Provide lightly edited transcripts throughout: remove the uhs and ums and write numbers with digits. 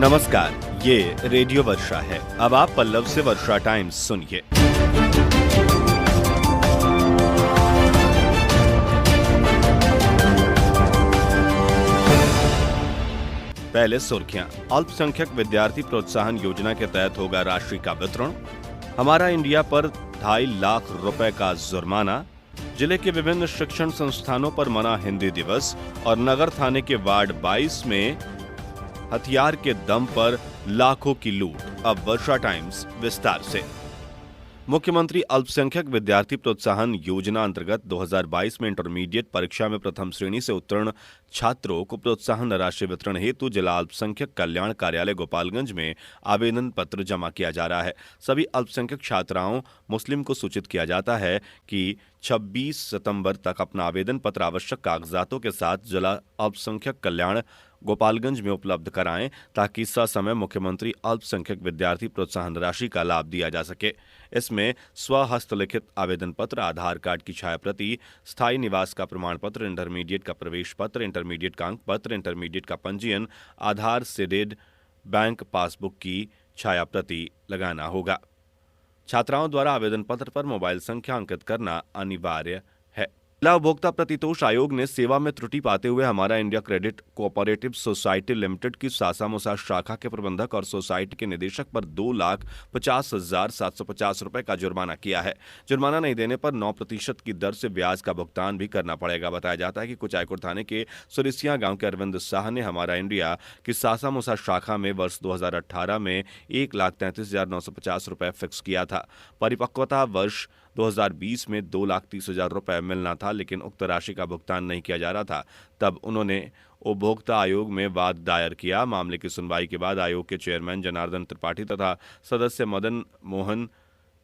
नमस्कार, ये रेडियो वर्षा है। अब आप पल्लव से वर्षा टाइम्स सुनिए। पहले सुर्खियां। अल्पसंख्यक विद्यार्थी प्रोत्साहन योजना के तहत होगा राशि का वितरण। हमारा इंडिया पर 2.5 लाख रुपए का जुर्माना। जिले के विभिन्न शिक्षण संस्थानों पर मना हिंदी दिवस। और नगर थाने के वार्ड 22 में हथियार के दम पर लाखों की लूट। अब वर्षा टाइम्स विस्तार से। मुख्यमंत्री अल्पसंख्यक विद्यार्थी प्रोत्साहन योजना अंतर्गत 2022 में इंटरमीडिएट परीक्षा में प्रथम श्रेणी से उत्तीर्ण छात्रों को प्रोत्साहन राशि वितरण हेतु जिला अल्पसंख्यक कल्याण कार्यालय गोपालगंज में आवेदन पत्र जमा किया जा रहा है। सभी अल्पसंख्यक छात्राओं मुस्लिम को सूचित किया जाता है कि 26 सितंबर तक अपना आवेदन पत्र आवश्यक कागजातों के साथ जिला अल्पसंख्यक कल्याण गोपालगंज में उपलब्ध कराएं ताकि ससमय मुख्यमंत्री अल्पसंख्यक विद्यार्थी प्रोत्साहन राशि का लाभ दिया जा सके। इसमें स्वहस्तलिखित आवेदन पत्र, आधार कार्ड की छाया प्रति, स्थायी निवास का प्रमाण पत्र, इंटरमीडिएट का प्रवेश पत्र, इंटरमीडिएट का अंक पत्र, इंटरमीडिएट का पंजीयन, आधार सीडेड बैंक पासबुक की छाया प्रति लगाना होगा। छात्राओं द्वारा आवेदन पत्र पर मोबाइल संख्या अंकित करना अनिवार्य है। जिला उपभोक्ता प्रतितोष आयोग ने सेवा में त्रुटि पाते हुए हमारा India credit cooperative society limited की सासामुसा शाखा के प्रबंधक और सोसाइटी के निदेशक पर 2,50,750 रुपए का जुर्माना किया है। जुर्माना नहीं देने पर 9% की दर से ब्याज का भुगतान भी करना पड़ेगा। बताया जाता है कि कुचायकोट थाने के सुरिसिया गांव के अरविंद शाह ने हमारा इंडिया की सासामुसा शाखा में वर्ष 2018 में 1,33,950 रुपए फिक्स किया था। परिपक्वता वर्ष 2020 में 2,30,000 रुपए मिलना था, लेकिन उक्त राशि का भुगतान नहीं किया जा रहा था। तब उन्होंने उपभोक्ता आयोग में वाद दायर किया। मामले की सुनवाई के बाद आयोग के चेयरमैन जनार्दन त्रिपाठी तथा सदस्य मदन मोहन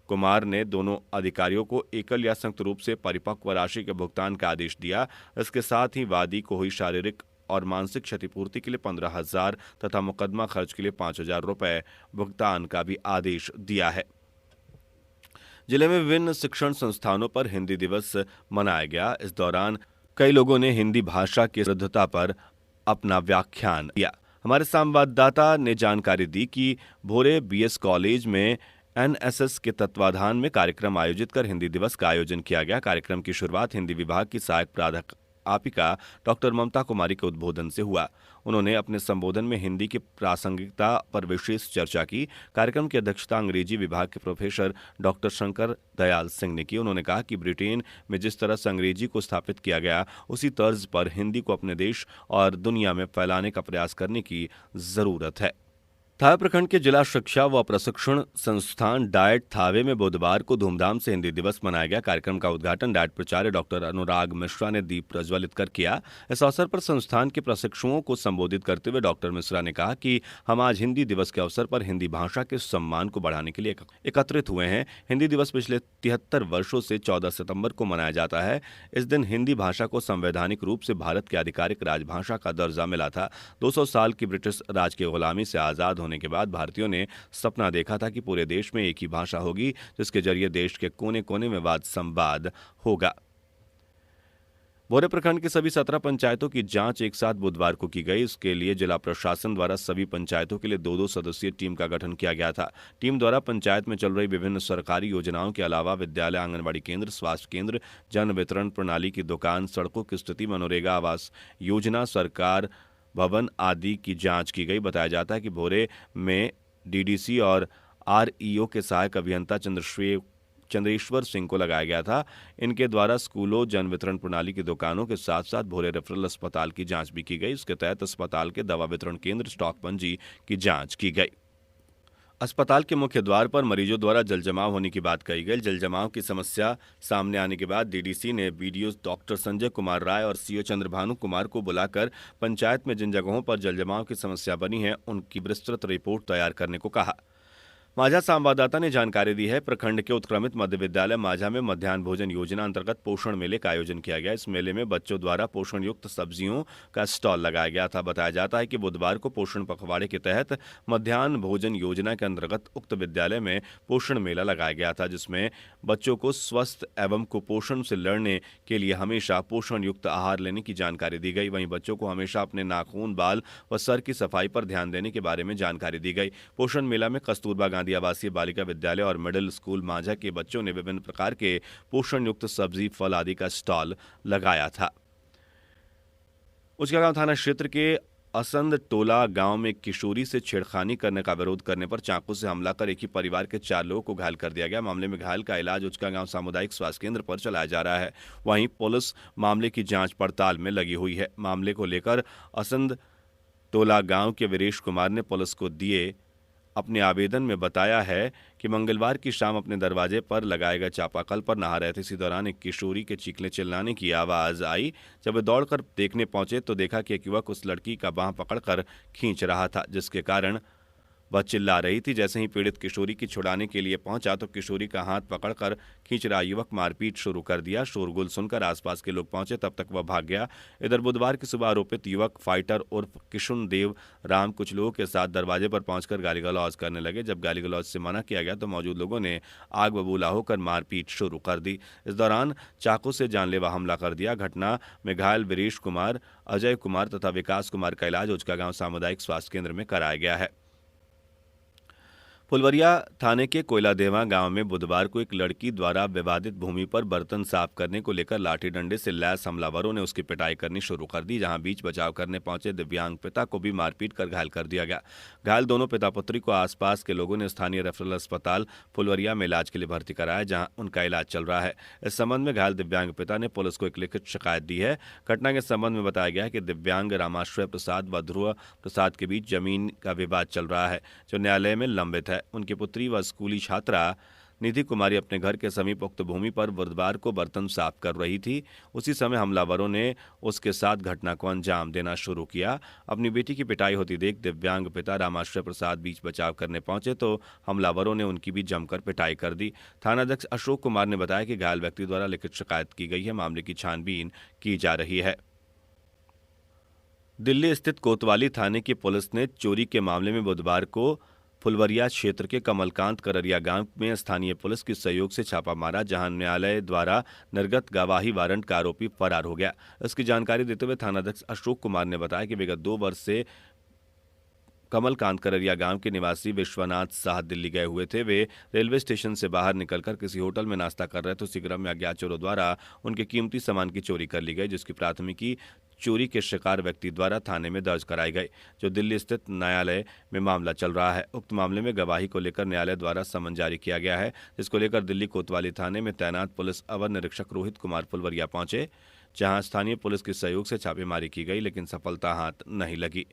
कुमार ने दोनों अधिकारियों को एकल या संयुक्त रूप से परिपक्व राशि के भुगतान का आदेश दिया। इसके साथ ही वादी को हुई शारीरिक और मानसिक क्षतिपूर्ति के लिए 15,000 तथा मुकदमा खर्च के लिए 5,000 रुपए भुगतान का भी आदेश दिया है। जिले में विभिन्न शिक्षण संस्थानों पर हिंदी दिवस मनाया गया। इस दौरान कई लोगों ने हिंदी भाषा की शुद्धता पर अपना व्याख्यान दिया। हमारे संवाददाता ने जानकारी दी कि भोरे बीएस कॉलेज में एनएसएस के तत्वाधान में कार्यक्रम आयोजित कर हिंदी दिवस का आयोजन किया गया। कार्यक्रम की शुरुआत हिंदी विभाग की सहायक प्राध्यापिका डॉक्टर ममता कुमारी के उद्बोधन से हुआ। उन्होंने अपने संबोधन में हिंदी की प्रासंगिकता पर विशेष चर्चा की। कार्यक्रम की अध्यक्षता अंग्रेजी विभाग के प्रोफेसर डॉक्टर शंकर दयाल सिंह ने की। उन्होंने कहा कि ब्रिटेन में जिस तरह से अंग्रेजी को स्थापित किया गया, उसी तर्ज पर हिंदी को अपने देश और दुनिया में फैलाने का प्रयास करने की जरूरत है। थावे प्रखंड के जिला शिक्षा व प्रशिक्षण संस्थान डायट थावे में बुधवार को धूमधाम से हिंदी दिवस मनाया गया। कार्यक्रम का उद्घाटन डायट प्राचार्य डॉक्टर अनुराग मिश्रा ने दीप प्रज्वलित कर किया। इस अवसर पर संस्थान के प्रशिक्षुओं को संबोधित करते हुए डॉक्टर मिश्रा ने कहा कि हम आज हिंदी दिवस के अवसर पर हिंदी भाषा के सम्मान को बढ़ाने के लिए एकत्रित हुए हैं। हिंदी दिवस पिछले 73 वर्षों से 14 सितंबर को मनाया जाता है। इस दिन हिंदी भाषा को संवैधानिक रूप से भारत की आधिकारिक राजभाषा का दर्जा मिला था। 200 साल की ब्रिटिश राज की गुलामी से आजाद होने के बाद भारतीयों ने सपना देखा था कि पूरे देश में एक ही भाषा होगी, जिसके जरिए देश के कोने कोने में वाद संवाद होगा। भोरे प्रखंड की सभी 17 पंचायतों की जांच एक साथ बुधवार को की गई। इसके लिए जिला प्रशासन द्वारा सभी पंचायतों के लिए 2-2 सदस्यीय टीम का गठन किया गया था। टीम द्वारा पंचायत में चल रही विभिन्न सरकारी योजनाओं के अलावा विद्यालय, आंगनबाड़ी केंद्र, स्वास्थ्य केंद्र, जन वितरण प्रणाली की दुकान, सड़कों की स्थिति, मनरेगा आवास योजना, सरकार भवन आदि की जांच की गई। बताया जाता है कि भोरे में डीडीसी और आरईओ के सहायक अभियंता चंद्रेश्वर सिंह को लगाया गया था। इनके द्वारा स्कूलों, जन वितरण प्रणाली की दुकानों के साथ साथ भोरे रेफरल अस्पताल की जांच भी की गई। इसके तहत अस्पताल के दवा वितरण केंद्र, स्टॉक पंजी की जांच की गई। अस्पताल के मुख्य द्वार पर मरीजों द्वारा जलजमाव होने की बात कही गई। जलजमाव की समस्या सामने आने के बाद डीडीसी ने बीडीओ डॉक्टर संजय कुमार राय और सीओ चंद्रभानु कुमार को बुलाकर पंचायत में जिन जगहों पर जलजमाव की समस्या बनी है, उनकी विस्तृत रिपोर्ट तैयार करने को कहा। माझा संवाददाता ने जानकारी दी है, प्रखंड के उत्क्रमित मध्य विद्यालय माझा में मध्याह्न भोजन योजना अंतर्गत पोषण मेले का आयोजन किया गया। इस मेले में बच्चों द्वारा पोषण युक्त सब्जियों का स्टॉल लगाया गया था। बताया जाता है कि बुधवार को पोषण पखवाड़े के तहत मध्याह्न भोजन योजना के अंतर्गत उक्त विद्यालय में पोषण मेला लगाया गया था, जिसमें बच्चों को स्वस्थ एवं कुपोषण से लड़ने के लिए हमेशा पोषण युक्त आहार लेने की जानकारी दी गई। वहीं बच्चों को हमेशा अपने नाखून, बाल व सर की सफाई पर ध्यान देने के बारे में जानकारी दी गई। पोषण मेला में कस्तूरबा गांधी आवासीय बालिका विद्यालय और मिडिल स्कूल माझा के बच्चों ने विभिन्न प्रकार के पोषण युक्त सब्जी, फल आदि का स्टॉल लगाया था। उचकागांव थाना क्षेत्र के असंद टोला गांव में एक किशोरी से छेड़खानी करने का विरोध करने पर चाकू से हमला कर एक ही परिवार के 4 लोगों को घायल कर दिया गया। मामले में घायल का इलाज उचकागांव सामुदायिक स्वास्थ्य केंद्र पर चलाया जा रहा है। वहीं पुलिस मामले की जांच पड़ताल में लगी हुई है। मामले को लेकर असंद टोला गांव के वीरेश कुमार ने पुलिस को दिए अपने आवेदन में बताया है कि मंगलवार की शाम अपने दरवाजे पर लगाए गए चापाकल पर नहा रहे थे। इसी दौरान एक किशोरी के चीखने चिल्लाने की आवाज आई। जब वे दौड़कर देखने पहुंचे तो देखा कि एक युवक उस लड़की का बांह पकड़कर खींच रहा था, जिसके कारण वह चिल्ला रही थी। जैसे ही पीड़ित किशोरी की छुड़ाने के लिए पहुंचा तो किशोरी का हाथ पकड़कर खींच रहा युवक मारपीट शुरू कर दिया। शोरगुल सुनकर आसपास के लोग पहुंचे, तब तक वह भाग गया। इधर बुधवार की सुबह आरोपित युवक फाइटर उर्फ किशुन देव राम कुछ लोगों के साथ दरवाजे पर पहुंचकर गाली गलौज करने लगे। जब गाली गलौज से मना किया गया तो मौजूद लोगों ने आग बबूला होकर मारपीट शुरू कर दी। इस दौरान चाकू से जानलेवा हमला कर दिया। घटना में घायल वीरेश कुमार, अजय कुमार तथा विकास कुमार का इलाज उचकागांव सामुदायिक स्वास्थ्य केंद्र में कराया गया है। फुलवरिया थाने के कोयलादेवा गांव में बुधवार को एक लड़की द्वारा विवादित भूमि पर बर्तन साफ करने को लेकर लाठी डंडे से लैस हमलावरों ने उसकी पिटाई करनी शुरू कर दी, जहां बीच बचाव करने पहुंचे दिव्यांग पिता को भी मारपीट कर घायल कर दिया गया। घायल दोनों पिता पुत्री को आसपास के लोगों ने स्थानीय रेफरल अस्पताल फुलवरिया में इलाज के लिए भर्ती कराया, जहाँ उनका इलाज चल रहा है। इस संबंध में घायल दिव्यांग पिता ने पुलिस को एक लिखित शिकायत दी है। घटना के संबंध में बताया गया है कि दिव्यांग रामाश्रय प्रसाद व ध्रुव प्रसाद के बीच जमीन का विवाद चल रहा है, जो न्यायालय में लंबित है। उनकी पुत्री व स्कूली छात्रा निधि कुमारी अपने घर के समीप उक्त भूमि पर बुधवार को बर्तन साफ कर रही थी। उसी समय हमलावरों ने उसके साथ घटना को अंजाम देना शुरू किया। अपनी बेटी की पिटाई होती देख दिव्यांग पिता रामाश्रय प्रसाद बीच बचाव करने पहुंचे तो हमलावरों ने उनकी भी जमकर पिटाई कर दी। थानाध्यक्ष अशोक कुमार ने बताया कि घायल व्यक्ति द्वारा लिखित शिकायत की गई है। मामले की छानबीन की जा रही है। दिल्ली स्थित कोतवाली थाने की पुलिस ने चोरी के मामले में बुधवार को फुलवरिया क्षेत्र के कमलकांत कररिया गांव में स्थानीय पुलिस के सहयोग से छापा मारा, जहां न्यायालय द्वारा निर्गत गवाही वारंट का आरोपी फरार हो गया। इसकी जानकारी देते हुए थानाध्यक्ष अशोक कुमार ने बताया कि विगत 2 वर्ष से कमलकांत कररिया गांव के निवासी विश्वनाथ साह दिल्ली गए हुए थे। वे रेलवे स्टेशन से बाहर निकलकर किसी होटल में नाश्ता कर रहे थे। उसी क्रम में अज्ञात चोरों द्वारा उनके कीमती सामान की चोरी कर ली गई, जिसकी प्राथमिकी चोरी के शिकार व्यक्ति द्वारा थाने में दर्ज कराई गई, जो दिल्ली स्थित न्यायालय में मामला चल रहा है। उक्त मामले में गवाही को लेकर न्यायालय द्वारा समन जारी किया गया है, जिसको लेकर दिल्ली कोतवाली थाने में तैनात पुलिस अवर निरीक्षक रोहित कुमार फुलवरिया पहुंचे, जहां स्थानीय पुलिस के सहयोग से छापेमारी की गई, लेकिन सफलता हाथ नहीं लगी।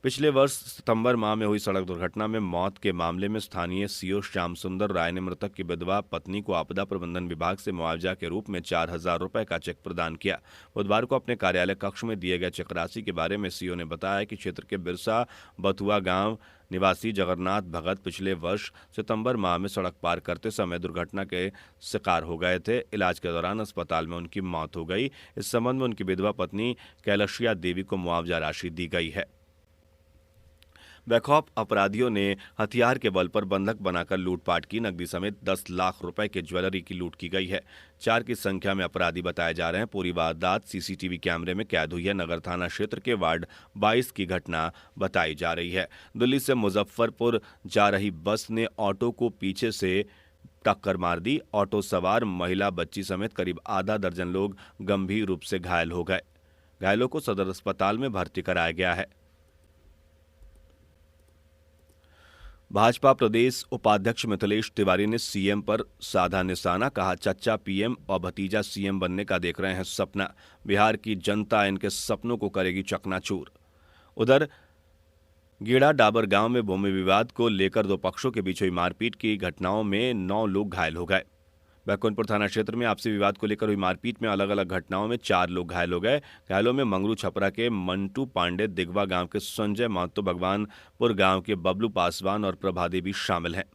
पिछले वर्ष सितंबर माह में हुई सड़क दुर्घटना में मौत के मामले में स्थानीय सीओ श्याम सुंदर राय ने मृतक की विधवा पत्नी को आपदा प्रबंधन विभाग से मुआवजा के रूप में 4,000 रुपए का चेक प्रदान किया। बुधवार को अपने कार्यालय कक्ष में दिए गए चेक राशि के बारे में सीओ ने बताया कि क्षेत्र के बिरसा बथुआ गांव निवासी जगन्नाथ भगत पिछले वर्ष सितंबर माह में सड़क पार करते समय दुर्घटना के शिकार हो गए थे। इलाज के दौरान अस्पताल में उनकी मौत हो गई। इस संबंध में उनकी विधवा पत्नी कैलशिया देवी को मुआवजा राशि दी गई है। बेखौफ अपराधियों ने हथियार के बल पर बंधक बनाकर लूटपाट की। नकदी समेत 10 लाख रुपए के ज्वेलरी की लूट की गई है। 4 की संख्या में अपराधी बताए जा रहे हैं। पूरी वारदात सीसीटीवी कैमरे में कैद हुई है। नगर थाना क्षेत्र के वार्ड 22 की घटना बताई जा रही है। दिल्ली से मुजफ्फरपुर जा रही बस ने ऑटो को पीछे से टक्कर मार दी। ऑटो सवार महिला बच्ची समेत करीब आधा दर्जन लोग गंभीर रूप से घायल हो गए। घायलों को सदर अस्पताल में भर्ती कराया गया है। भाजपा प्रदेश उपाध्यक्ष मिथिलेश तिवारी ने सीएम पर साधा निशाना। कहा, चच्चा पीएम और भतीजा सीएम बनने का देख रहे हैं सपना। बिहार की जनता इनके सपनों को करेगी चकनाचूर। उधर गेड़ा डाबर गांव में भूमि विवाद को लेकर 2 पक्षों के बीच हुई मारपीट की घटनाओं में 9 लोग घायल हो गए। बैकुंठपुर थाना क्षेत्र में आपसी विवाद को लेकर हुई मारपीट में अलग अलग घटनाओं में 4 लोग घायल हो गए। घायलों में मंगरू छपरा के मंटू पांडे, दिगवा गांव के संजय महतो, भगवानपुर गांव के बबलू पासवान और प्रभा देवी शामिल हैं।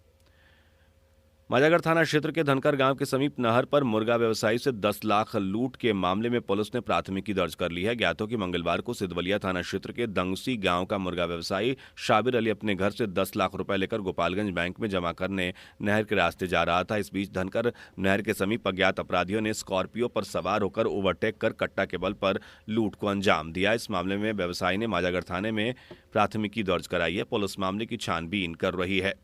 माजागढ़ थाना क्षेत्र के धनकर गांव के समीप नहर पर मुर्गा व्यवसायी से 10 लाख लूट के मामले में पुलिस ने प्राथमिकी दर्ज कर ली है। ज्ञात हो कि मंगलवार को सिद्धवलिया थाना क्षेत्र के दंगसी गांव का मुर्गा व्यवसायी शाबिर अली अपने घर से 10 लाख रुपए लेकर गोपालगंज बैंक में जमा करने नहर के रास्ते जा रहा था। इस बीच धनकर नहर के समीप अज्ञात अपराधियों ने स्कॉर्पियो पर सवार होकर ओवरटेक कर कट्टा के बल पर लूट को अंजाम दिया। इस मामले में व्यवसायी ने माजागढ़ थाने में प्राथमिकी दर्ज कराई है। पुलिस मामले की छानबीन कर रही है।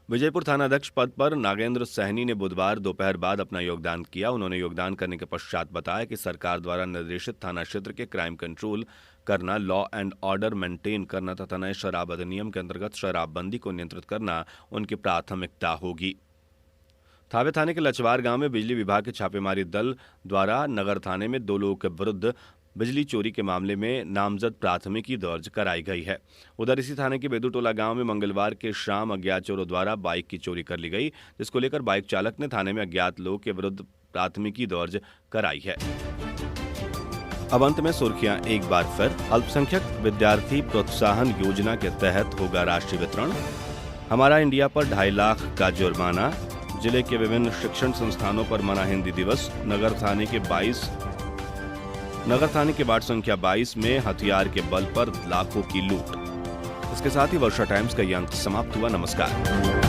विजयपुर थानाध्यक्ष पद पर नागेंद्र सहनी ने बुधवार दोपहर बाद अपना योगदान किया। उन्होंने योगदान करने के पश्चात बताया कि सरकार द्वारा निर्देशित थाना क्षेत्र के क्राइम कंट्रोल करना, लॉ एंड ऑर्डर मेंटेन करना तथा नए शराब अधिनियम के अंतर्गत शराबबंदी को नियंत्रित करना उनकी प्राथमिकता होगी। थावे थाने के लचवार गांव में बिजली विभाग के छापेमारी दल द्वारा नगर थाने में 2 लोगों के विरुद्ध बिजली चोरी के मामले में नामजद प्राथमिकी दर्ज कराई गई है। उधर इसी थाने के बेदूटोला गांव में मंगलवार के शाम अज्ञात चोरों द्वारा बाइक की चोरी कर ली गई, जिसको लेकर बाइक चालक ने थाने में अज्ञात लोगों के विरुद्ध प्राथमिकी दर्ज कराई है। अब अंत में सुर्खियां एक बार फिर। अल्पसंख्यक विद्यार्थी प्रोत्साहन योजना के तहत होगा राशि वितरण। हमारा इंडिया पर 2.5 लाख का जुर्माना। जिले के विभिन्न शिक्षण संस्थानों पर मना हिंदी दिवस। नगर थाने के वार्ड संख्या 22 में हथियार के बल पर लाखों की लूट। इसके साथ ही वर्षा टाइम्स का ये अंक समाप्त हुआ। नमस्कार।